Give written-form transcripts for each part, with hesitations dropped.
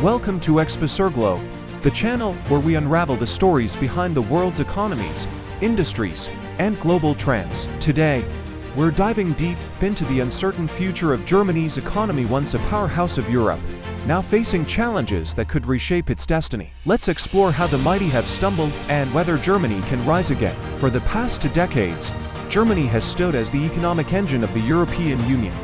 Welcome to Exposurglo, the channel where we unravel the stories behind the world's economies, industries, and global trends. Today, we're diving deep into the uncertain future of Germany's economy, once a powerhouse of Europe, now facing challenges that could reshape its destiny. Let's explore how the mighty have stumbled and whether Germany can rise again. For the past 2 decades, Germany has stood as the economic engine of the European Union.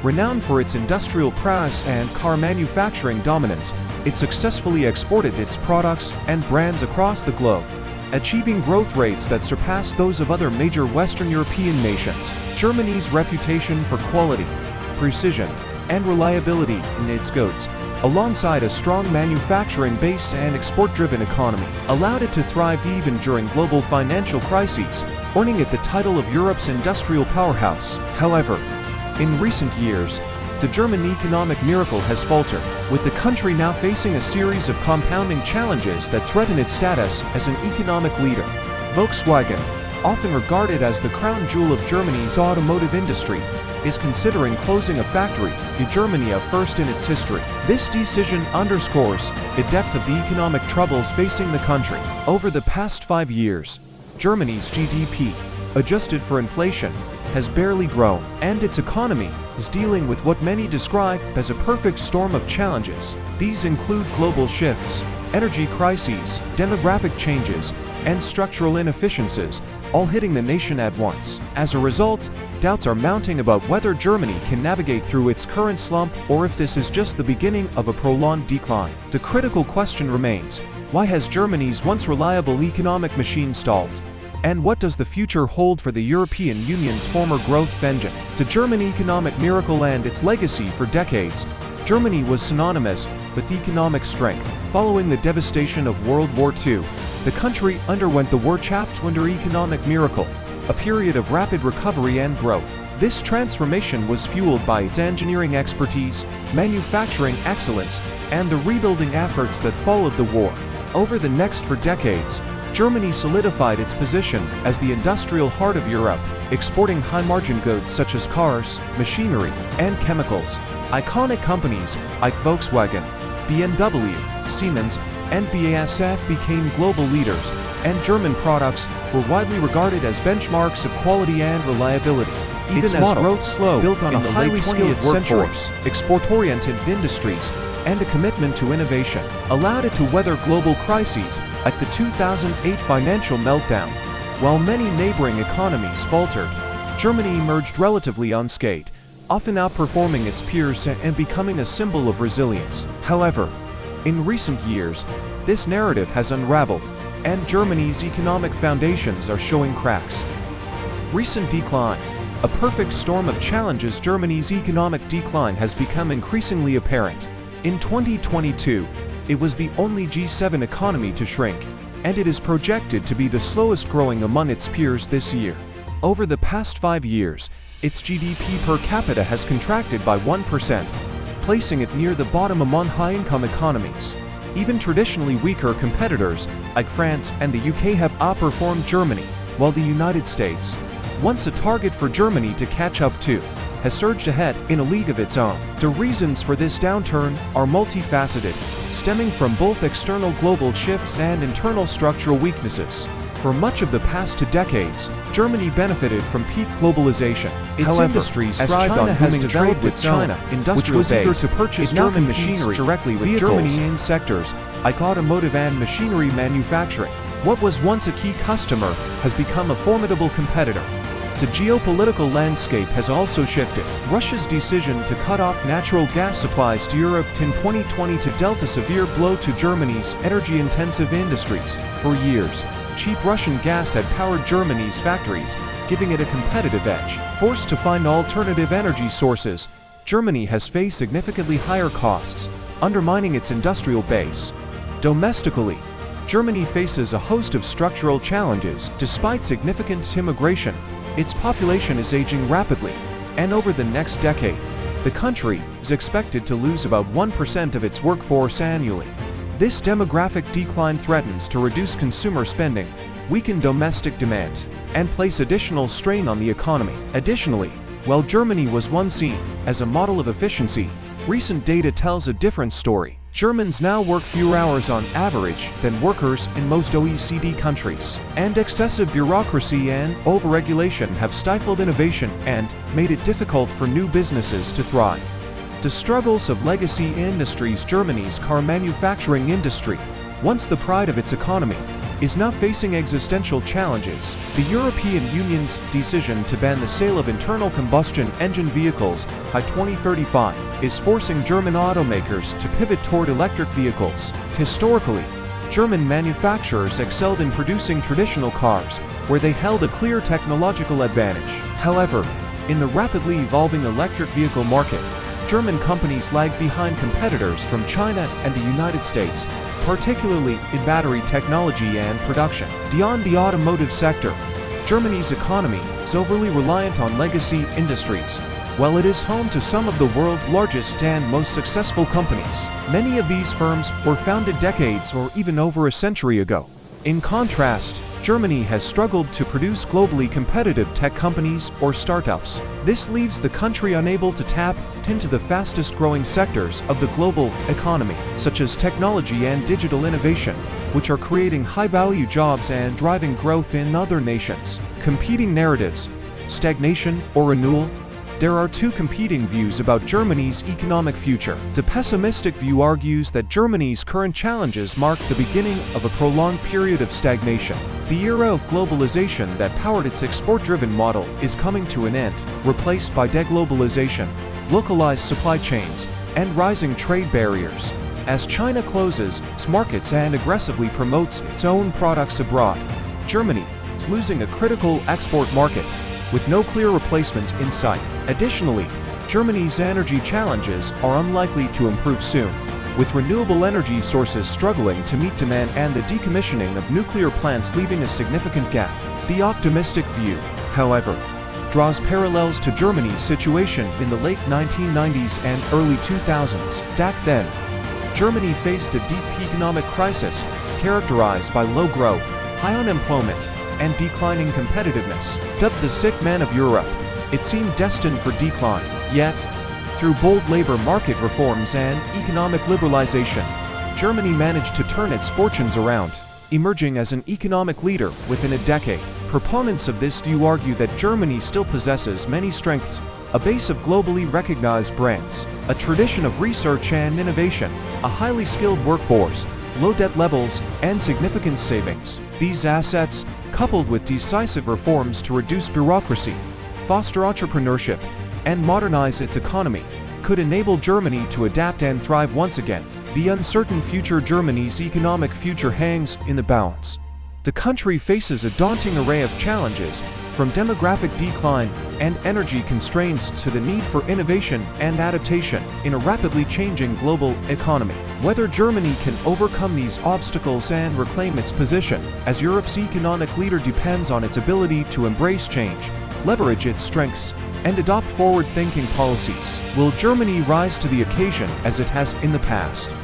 Renowned for its industrial prowess and car manufacturing dominance, it successfully exported its products and brands across the globe, achieving growth rates that surpass those of other major Western European nations. Germany's reputation for quality, precision, and reliability in its goods, alongside a strong manufacturing base and export-driven economy, allowed it to thrive even during global financial crises, earning it the title of Europe's industrial powerhouse. However, in recent years, the German economic miracle has faltered, with the country now facing a series of compounding challenges that threaten its status as an economic leader. Volkswagen, often regarded as the crown jewel of Germany's automotive industry, is considering closing a factory in Germany, a first in its history. This decision underscores the depth of the economic troubles facing the country. Over the past 5 years, Germany's GDP, adjusted for inflation, has barely grown, and its economy is dealing with what many describe as a perfect storm of challenges. These include global shifts, energy crises, demographic changes, and structural inefficiencies, all hitting the nation at once. As a result, doubts are mounting about whether Germany can navigate through its current slump or if this is just the beginning of a prolonged decline. The critical question remains: why has Germany's once reliable economic machine stalled? And what does the future hold for the European Union's former growth engine? The German economic miracle and its legacy. For decades, Germany was synonymous with economic strength. Following the devastation of World War II, the country underwent the Wirtschaftswunder economic miracle, a period of rapid recovery and growth. This transformation was fueled by its engineering expertise, manufacturing excellence, and the rebuilding efforts that followed the war. Over the next 4 decades, Germany solidified its position as the industrial heart of Europe, exporting high-margin goods such as cars, machinery, and chemicals. Iconic companies like Volkswagen, BMW, Siemens, and BASF became global leaders, and German products were widely regarded as benchmarks of quality and reliability. Even as growth slowed, built on a highly skilled workforce, export-oriented industries, and a commitment to innovation, allowed it to weather global crises like the 2008 financial meltdown. While many neighboring economies faltered, Germany emerged relatively unscathed, often outperforming its peers and becoming a symbol of resilience. However, in recent years, this narrative has unraveled, and Germany's economic foundations are showing cracks. Recent decline. A perfect storm of challenges. Germany's economic decline has become increasingly apparent. In 2022, it was the only G7 economy to shrink, and it is projected to be the slowest growing among its peers this year. Over the past 5 years, its GDP per capita has contracted by 1%, placing it near the bottom among high-income economies. Even traditionally weaker competitors, like France and the UK, have outperformed Germany, while the United States, once a target for Germany to catch up to, has surged ahead in a league of its own. The reasons for this downturn are multifaceted, stemming from both external global shifts and internal structural weaknesses. For much of the past 2 decades, Germany benefited from peak globalization. Its industries thrived on booming trade with China, which was eager to purchase German machinery directly with Germany in sectors like automotive and machinery manufacturing. What was once a key customer has become a formidable competitor. The geopolitical landscape has also shifted. Russia's decision to cut off natural gas supplies to Europe in 2020 dealt a severe blow to Germany's energy-intensive industries. For years, cheap Russian gas had powered Germany's factories, giving it a competitive edge. Forced to find alternative energy sources, Germany has faced significantly higher costs, undermining its industrial base. Domestically, Germany faces a host of structural challenges. Despite significant immigration, its population is aging rapidly, and over the next decade, the country is expected to lose about 1% of its workforce annually. This demographic decline threatens to reduce consumer spending, weaken domestic demand, and place additional strain on the economy. Additionally, while Germany was once seen as a model of efficiency, recent data tells a different story. Germans now work fewer hours on average than workers in most OECD countries, and excessive bureaucracy and overregulation have stifled innovation and made it difficult for new businesses to thrive. The struggles of legacy industries. Germany's car manufacturing industry, once the pride of its economy, is now facing existential challenges. The European Union's decision to ban the sale of internal combustion engine vehicles by 2035 is forcing German automakers to pivot toward electric vehicles. Historically, German manufacturers excelled in producing traditional cars, where they held a clear technological advantage. However, in the rapidly evolving electric vehicle market, German companies lag behind competitors from China and the United States, particularly in battery technology and production. Beyond the automotive sector, Germany's economy is overly reliant on legacy industries. While it is home to some of the world's largest and most successful companies, many of these firms were founded decades or even over a century ago. In contrast, Germany has struggled to produce globally competitive tech companies or startups. This leaves the country unable to tap into the fastest-growing sectors of the global economy, such as technology and digital innovation, which are creating high-value jobs and driving growth in other nations. Competing narratives: stagnation or renewal? There are two competing views about Germany's economic future. The pessimistic view argues that Germany's current challenges mark the beginning of a prolonged period of stagnation. The era of globalization that powered its export-driven model is coming to an end, replaced by deglobalization, localized supply chains, and rising trade barriers. As China closes its markets and aggressively promotes its own products abroad, Germany is losing a critical export market, with no clear replacement in sight. Additionally, Germany's energy challenges are unlikely to improve soon, with renewable energy sources struggling to meet demand and the decommissioning of nuclear plants leaving a significant gap. The optimistic view, however, draws parallels to Germany's situation in the late 1990s and early 2000s. Back then, Germany faced a deep economic crisis characterized by low growth, high unemployment, and declining competitiveness. Dubbed the sick man of Europe, it seemed destined for decline. Yet, through bold labor market reforms and economic liberalization, Germany managed to turn its fortunes around, emerging as an economic leader within a decade. Proponents of this view argue that Germany still possesses many strengths: a base of globally recognized brands, a tradition of research and innovation, a highly skilled workforce, low debt levels, and significant savings. These assets, coupled with decisive reforms to reduce bureaucracy, foster entrepreneurship, and modernize its economy, could enable Germany to adapt and thrive once again. The uncertain future: Germany's economic future hangs in the balance. The country faces a daunting array of challenges, from demographic decline and energy constraints to the need for innovation and adaptation in a rapidly changing global economy. Whether Germany can overcome these obstacles and reclaim its position as Europe's economic leader depends on its ability to embrace change, leverage its strengths, and adopt forward-thinking policies. Will Germany rise to the occasion as it has in the past?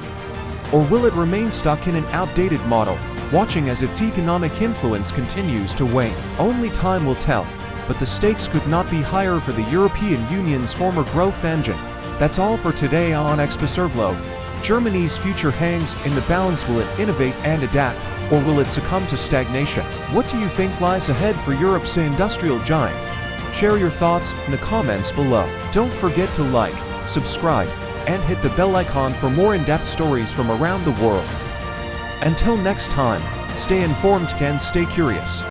Or will it remain stuck in an outdated model, watching as its economic influence continues to wane? Only time will tell, but the stakes could not be higher for the European Union's former growth engine. That's all for today on Exposure. Germany's future hangs in the balance. Will it innovate and adapt, or will it succumb to stagnation? What do you think lies ahead for Europe's industrial giant? Share your thoughts in the comments below. Don't forget to like, subscribe, and hit the bell icon for more in-depth stories from around the world. Until next time, stay informed and stay curious.